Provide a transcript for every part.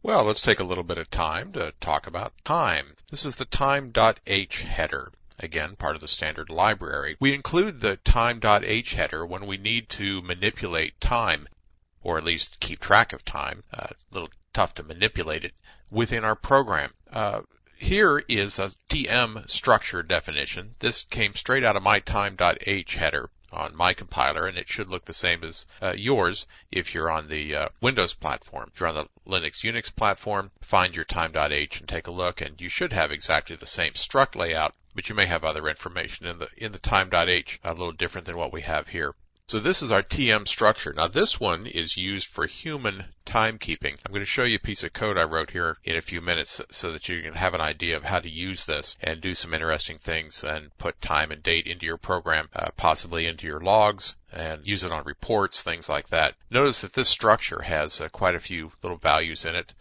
Well, let's take a little bit of time to talk about time. This is the time.h header. Again, part of the standard library. We include the time.h header when we need to manipulate time, or at least keep track of time. A little tough to manipulate it within our program. Here is a TM structure definition. This came straight out of my time.h header on my compiler, and it should look the same as yours if you're on the Windows platform. If you're on the Linux Unix platform, find your time.h and take a look, and you should have exactly the same struct layout, but you may have other information in the time.h, a little different than what we have here. So this is our TM structure. Now this one is used for human timekeeping. I'm going to show you a piece of code I wrote here in a few minutes so that you can have an idea of how to use this and do some interesting things and put time and date into your program, possibly into your logs, and use it on reports, things like that. Notice that this structure has quite a few little values in it.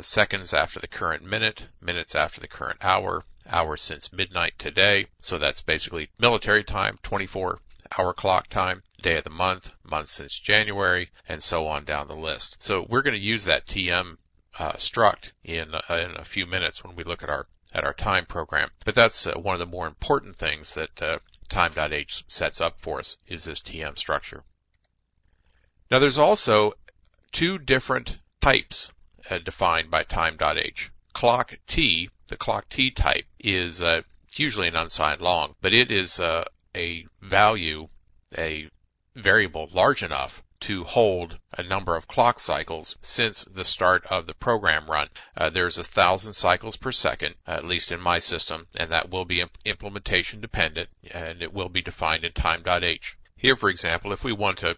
Seconds after the current minute, minutes after the current hour, hours since midnight today. So that's basically military time, 24-hour clock time, day of the month, month since January, and so on down the list. So we're going to use that TM struct in a few minutes when we look at our time program. But that's one of the more important things that time.h sets up for us is this TM structure. Now there's also two different types defined by time.h. Clock T, the clock T type, is usually an unsigned long, but it is a value, a variable large enough to hold a number of clock cycles since the start of the program run. There's 1,000 cycles per second, at least in my system, and that will be implementation dependent, and it will be defined in time.h. Here, for example, if we want to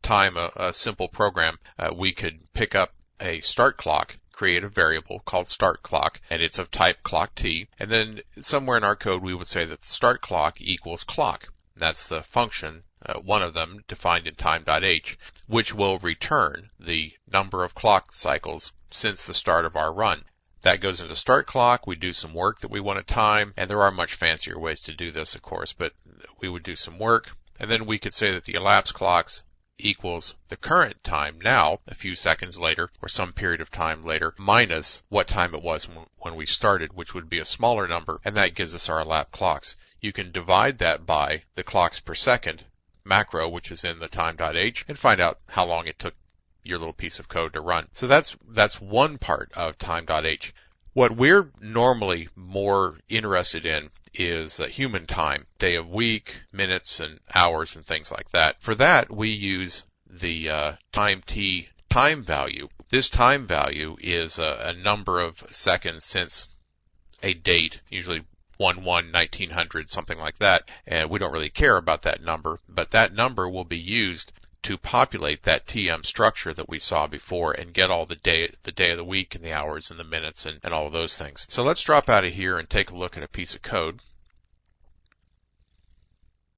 time a simple program, we could pick up a start clock, create a variable called start clock, and it's of type clock T, and then somewhere in our code we would say that the start clock equals clock. That's the function, one of them defined in time.h, which will return the number of clock cycles since the start of our run. That goes into start clock. We do some work that we want to time, and there are much fancier ways to do this, of course, but we would do some work, and then we could say that the elapsed clocks equals the current time now, a few seconds later, or some period of time later, minus what time it was when we started, which would be a smaller number, and that gives us our elapsed clocks. You can divide that by the clocks per second macro, which is in the time.h, and find out how long it took your little piece of code to run. So that's one part of time.h. What we're normally more interested in is human time, day of week, minutes and hours and things like that. For that, we use the time t time value. This time value is a number of seconds since a date, usually 1/1900, something like that, and we don't really care about that number, but that number will be used to populate that TM structure that we saw before and get all the day of the week and the hours and the minutes and all of those things. So let's drop out of here and take a look at a piece of code.